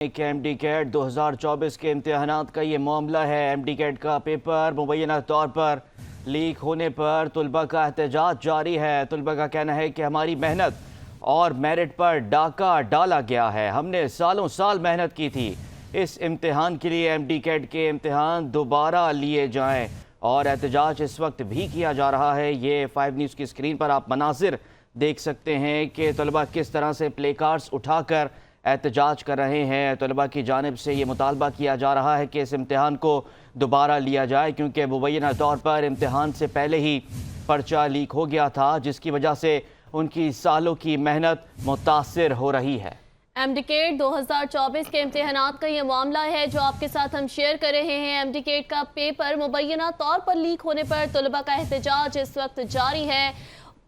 کہ M D CAT 2024 کے امتحانات کا یہ معاملہ ہے۔ ایم ڈی کیٹ کا پیپر مبینہ طور پر لیک ہونے پر طلبہ کا احتجاج جاری ہے۔ طلبہ کا کہنا ہے کہ ہماری محنت اور میرٹ پر ڈاکہ ڈالا گیا ہے۔ ہم نے سالوں سال محنت کی تھی۔ اس امتحان کے لیے ایم ڈی کیٹ کے امتحان دوبارہ لیے جائیں، اور احتجاج اس وقت بھی کیا جا رہا ہے۔ یہ 5 نیوز کی اسکرین پر آپ مناظر دیکھ سکتے ہیں کہ طلبہ کس طرح سے پلے کارڈز اٹھا کر احتجاج کر رہے ہیں۔ طلبہ کی جانب سے یہ مطالبہ کیا جا رہا ہے کہ اس امتحان کو دوبارہ لیا جائے، کیونکہ مبینہ طور پر امتحان سے پہلے ہی پرچہ لیک ہو گیا تھا، جس کی وجہ سے ان کی سالوں کی محنت متاثر ہو رہی ہے۔ ایم ڈی کیٹ 2024 کے امتحانات کا یہ معاملہ ہے جو آپ کے ساتھ ہم شیئر کر رہے ہیں۔ ایم ڈی کیٹ کا پیپر مبینہ طور پر لیک ہونے پر طلبہ کا احتجاج اس وقت جاری ہے۔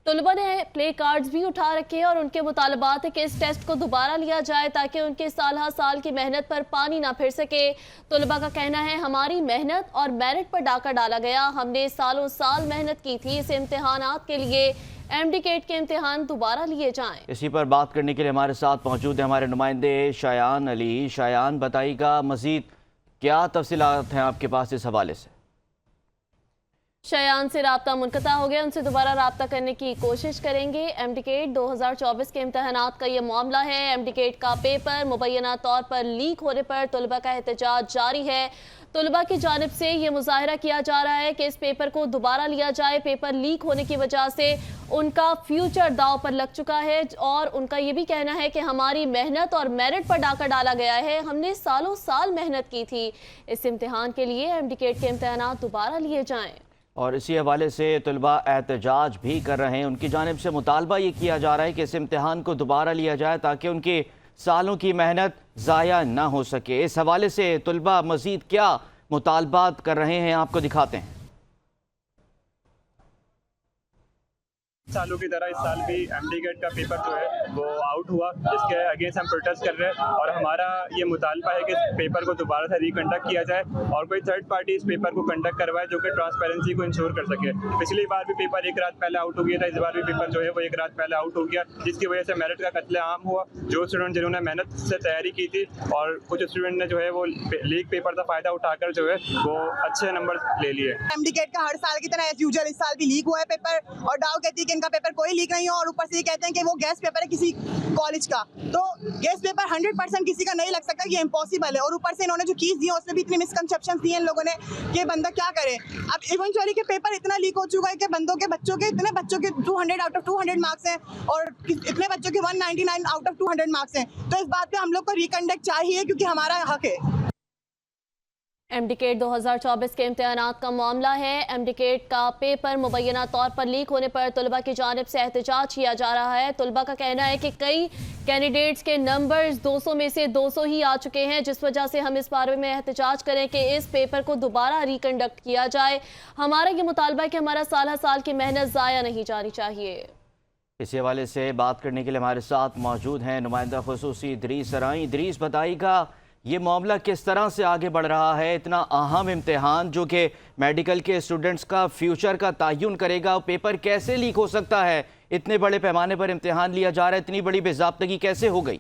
طلبہ نے پلے کارڈز بھی اٹھا رکھے ہیں اور ان کے مطالبات ہے کہ اس ٹیسٹ کو دوبارہ لیا جائے تاکہ ان کے سالہ سال کی محنت پر پانی نہ پھر سکے۔ طلبہ کا کہنا ہے ہماری محنت اور میرٹ پر ڈاکہ ڈالا گیا۔ ہم نے سالوں سال محنت کی تھی۔ اس امتحانات کے لیے ایم ڈی کیٹ کے امتحان دوبارہ لیے جائیں۔ اسی پر بات کرنے کے لیے ہمارے ساتھ موجود ہیں ہمارے نمائندے شایان علی۔ شایان، بتائیے گا مزید کیا تفصیلات ہیں آپ کے پاس اس حوالے سے؟ شایان سے رابطہ منقطع ہو گیا، ان سے دوبارہ رابطہ کرنے کی کوشش کریں گے۔ ایم ڈی کیٹ 2024 کے امتحانات کا یہ معاملہ ہے۔ ایم ڈی کیٹ کا پیپر مبینہ طور پر لیک ہونے پر طلبہ کا احتجاج جاری ہے۔ طلبہ کی جانب سے یہ مظاہرہ کیا جا رہا ہے کہ اس پیپر کو دوبارہ لیا جائے۔ پیپر لیک ہونے کی وجہ سے ان کا فیوچر داؤ پر لگ چکا ہے، اور ان کا یہ بھی کہنا ہے کہ ہماری محنت اور میرٹ پر ڈاکہ ڈالا گیا ہے۔ ہم نے سالوں سال محنت کی تھی۔ اس امتحان کے لیے ایم ڈی کیٹ کے امتحانات دوبارہ لیے جائیں۔ اور اسی حوالے سے طلبہ احتجاج بھی کر رہے ہیں۔ ان کی جانب سے مطالبہ یہ کیا جا رہا ہے کہ اس امتحان کو دوبارہ لیا جائے تاکہ ان کی سالوں کی محنت ضائع نہ ہو سکے۔ اس حوالے سے طلبہ مزید کیا مطالبات کر رہے ہیں، آپ کو دکھاتے ہیں۔ سالوں کی طرح اس سال بھی ایم ڈی کیٹ کا پیپر جو ہے وہ آؤٹ ہوا، جس کے اگینسٹ ہم پروٹیسٹ کر رہے ہیں، اور ہمارا یہ مطالبہ ہے کہ اس پیپر کو دوبارہ سے ریکنڈکٹ کیا جائے اور کوئی تھرڈ پارٹی اس پیپر کو کنڈکٹ کروائے جو کہ ٹرانسپیرنسی کو انشور کر سکے۔ پچھلی بار بھی پیپر ایک رات پہلے آؤٹ ہو گیا تھا، اس بار بھی پیپر جو ہے وہ ایک رات پہلے آؤٹ ہو گیا، جس کی وجہ سے میرٹ کا قتل عام ہوا۔ جو اسٹوڈنٹ جنہوں نے محنت سے تیاری کی تھی اور کچھ اسٹوڈنٹ نے جو ہے وہ لیک پیپر کا فائدہ اٹھا کر جو ہے وہ اچھے نمبر لے لیے۔ ایم ڈی کیٹ کا ہر سال کی طرح ایز یوزول اس سال بھی لیک ہوا ہے پیپر، اور ڈاؤ کہتی ہے کہ ان کا پیپر کوئی لیک نہیں ہو، اور اوپر سے یہ کہتے ہیں کہ وہ گیس پیپر ہے کسی کالج کا۔ تو گیس پیپر 100% کسی کا نہیں لگ سکتا، یہ امپاسبل ہے۔ اور اوپر سے انہوں نے جو کیز دی ہے اس میں بھی اتنی مسکنسیپشنز دی ہیں ان لوگوں نے کہ بندہ کیا کرے۔ اب ایونچولی کہ پیپر اتنا لیک ہو چکا ہے کہ اتنے بچوں کے 200 آؤٹ آف 200 مارکس ہیں، اور اتنے بچوں کے 199 آؤٹ آف 200 مارکس ہیں۔ تو اس بات پہ ہم لوگ کو ریکنڈکٹ چاہیے کیونکہ ہمارا حق ہے۔ ایم ڈی کیٹ 2024 کے امتحانات کا معاملہ ہے۔ ایم ڈی کیٹ کا پیپر مبینہ طور پر لیک ہونے پر طلبہ کی جانب سے احتجاج کیا جا رہا ہے۔ طلبہ کا کہنا ہے کہ کئی کینڈیڈیٹس کے نمبرز 200 میں سے 200 ہی آ چکے ہیں، جس وجہ سے ہم اس بارے میں احتجاج کریں کہ اس پیپر کو دوبارہ ریکنڈکٹ کیا جائے۔ ہمارا یہ مطالبہ ہے کہ ہمارا سالہ سال کی محنت ضائع نہیں جانی چاہیے۔ اسی حوالے سے بات کرنے کے لیے ہمارے ساتھ موجود ہیں نمائندہ خصوصی ادریس ارائیں۔ ادریس، بتائیے گا یہ معاملہ کس طرح سے آگے بڑھ رہا ہے؟ اتنا اہم امتحان جو کہ میڈیکل کے اسٹوڈنٹس کا فیوچر کا تعین کرے گا، پیپر کیسے لیک ہو سکتا ہے؟ اتنے بڑے پیمانے پر امتحان لیا جا رہا ہے، اتنی بڑی بے ضابطگی کیسے ہو گئی؟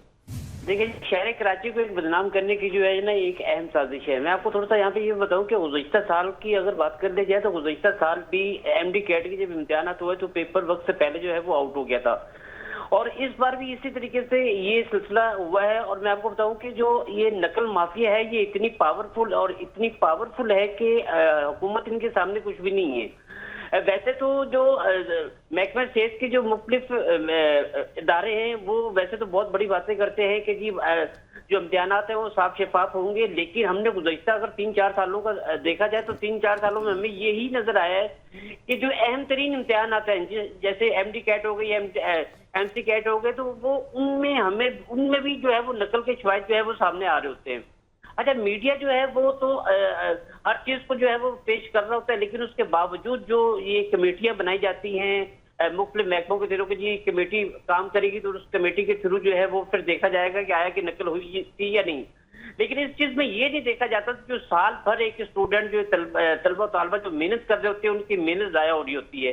دیکھیں، شہر کراچی کو ایک بدنام کرنے کی جو ہے نا ایک اہم سازش ہے۔ میں آپ کو تھوڑا سا یہاں پہ یہ بتاؤں کہ گزشتہ سال کی اگر بات کر لی جائے تو گزشتہ سال بھی ایم ڈی کیٹ کے جب امتحانات ہوئے تو پیپر وقت سے پہلے جو ہے وہ آؤٹ ہو گیا تھا، اور اس بار بھی اسی طریقے سے یہ سلسلہ ہوا ہے۔ اور میں آپ کو بتاؤں کہ جو یہ نقل مافیا ہے یہ اتنی پاورفل ہے کہ حکومت ان کے سامنے کچھ بھی نہیں ہے۔ ویسے تو جو محکمہ صحت کے جو مختلف ادارے ہیں وہ ویسے تو بہت بڑی باتیں کرتے ہیں کہ جی جو امتحانات ہیں وہ صاف شفاف ہوں گے، لیکن ہم نے گزشتہ اگر 3-4 سالوں کا دیکھا جائے تو 3-4 سالوں میں ہمیں یہی نظر آیا ہے کہ جو اہم ترین امتحانات ہیں جیسے ایم ڈی کیٹ ہو گئی، ایم سی کیٹ ہو گئے، تو وہ ان میں بھی جو ہے وہ نقل کے شواہد جو ہے وہ سامنے آ رہے ہوتے ہیں۔ اچھا، میڈیا جو ہے وہ تو ہر چیز کو جو ہے وہ پیش کر رہا ہوتا ہے، لیکن اس کے باوجود جو یہ کمیٹیاں بنائی جاتی ہیں مختلف محکموں کے تھرو کہ جی کمیٹی کام کرے گی تو اس کمیٹی کے تھرو جو ہے وہ پھر دیکھا جائے گا کہ آیا کہ نقل ہوئی تھی یا نہیں، لیکن اس چیز میں یہ نہیں دیکھا جاتا جو سال بھر ایک اسٹوڈنٹ جو طلبہ و طالبہ جو محنت کر رہے ہوتے ہیں ان کی محنت ضائع ہو رہی ہوتی ہے۔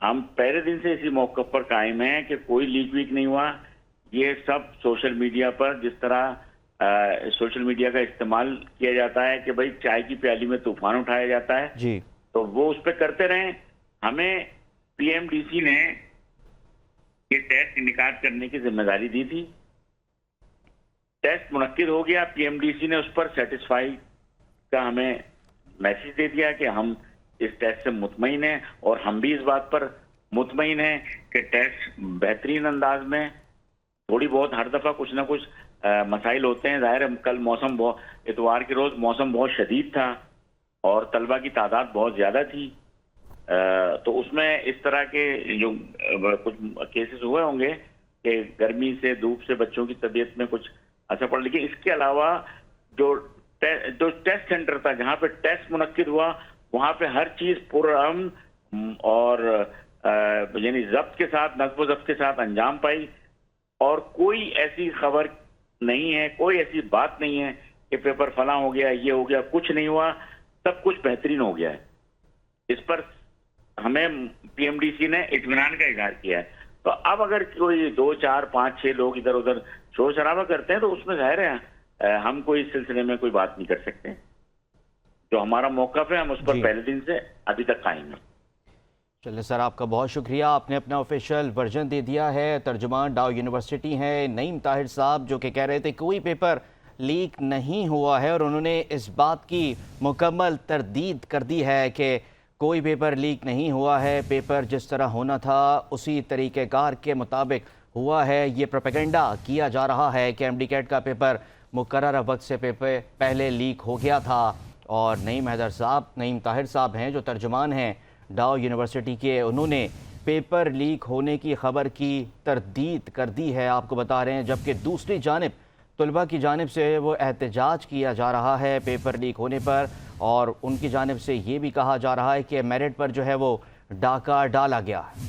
ہم پہلے دن سے اسی موقف پر قائم ہیں کہ کوئی لیک ویک نہیں ہوا. یہ سب سوشل میڈیا پر جس طرح سوشل میڈیا کا استعمال کیا جاتا ہے کہ بھائی چائے کی پیالی میں طوفان اٹھایا جاتا ہے جی تو وہ اس پہ کرتے رہیں. ہمیں پی ایم ڈی سی نے یہ ٹیسٹ انعقاد کرنے کی ذمہ داری دی تھی. ٹیسٹ منعقد ہو گیا. پی ایم ڈی سی نے اس پر سیٹسفائی کا ہمیں میسج دے دیا کہ ہم اس ٹیسٹ سے مطمئن ہیں اور ہم بھی اس بات پر مطمئن ہیں کہ ٹیسٹ بہترین انداز میں. تھوڑی بہت ہر دفعہ کچھ نہ کچھ مسائل ہوتے ہیں. ظاہر ہے کل موسم اتوار کے روز موسم بہت شدید تھا اور طلبہ کی تعداد بہت زیادہ تھی, تو اس میں اس طرح کے جو کچھ کیسز ہوئے ہوں گے کہ گرمی سے دھوپ سے بچوں کی طبیعت میں کچھ اثر پڑا. لیکن اس کے علاوہ جو ٹیسٹ سینٹر تھا جہاں پہ ٹیسٹ منعقد ہوا وہاں پہ ہر چیز پرامن اور یعنی ضبط کے ساتھ, نظم و ضبط کے ساتھ انجام پائی. اور کوئی ایسی خبر نہیں ہے, کوئی ایسی بات نہیں ہے کہ پیپر فلاں ہو گیا, یہ ہو گیا. کچھ نہیں ہوا, سب کچھ بہترین ہو گیا ہے. اس پر ہمیں پی ایم ڈی سی نے اطمینان کا اظہار کیا ہے. تو اب اگر کوئی 2, 4, 5, 6 لوگ ادھر ادھر شور شرابہ کرتے ہیں تو اس میں ظاہر ہے ہم کوئی اس سلسلے میں کوئی بات نہیں کر سکتے. جو ہمارا موقف ہے ہم اس پر پہلے دن سے ابھی تک قائم ہیں. چلے سر, آپ کا بہت شکریہ. آپ نے اپنا آفیشیل ورژن دے دیا ہے. ترجمان ڈاؤ یونیورسٹی ہیں نعیم طاہر صاحب, جو کہ کہہ رہے تھے کوئی پیپر لیک نہیں ہوا ہے, اور انہوں نے اس بات کی مکمل تردید کر دی ہے کہ کوئی پیپر لیک نہیں ہوا ہے. پیپر جس طرح ہونا تھا اسی طریقہ کار کے مطابق ہوا ہے. یہ پروپیگنڈا کیا جا رہا ہے کہ ایم ڈی کیٹ کا پیپر مقررہ وقت سے پہلے لیک ہو گیا تھا. اور نعیم طاہر صاحب ہیں جو ترجمان ہیں ڈاؤ یونیورسٹی کے, انہوں نے پیپر لیک ہونے کی خبر کی تردید کر دی ہے, آپ کو بتا رہے ہیں. جبکہ دوسری جانب طلبہ کی جانب سے وہ احتجاج کیا جا رہا ہے پیپر لیک ہونے پر, اور ان کی جانب سے یہ بھی کہا جا رہا ہے کہ میرٹ پر جو ہے وہ ڈاکہ ڈالا گیا ہے.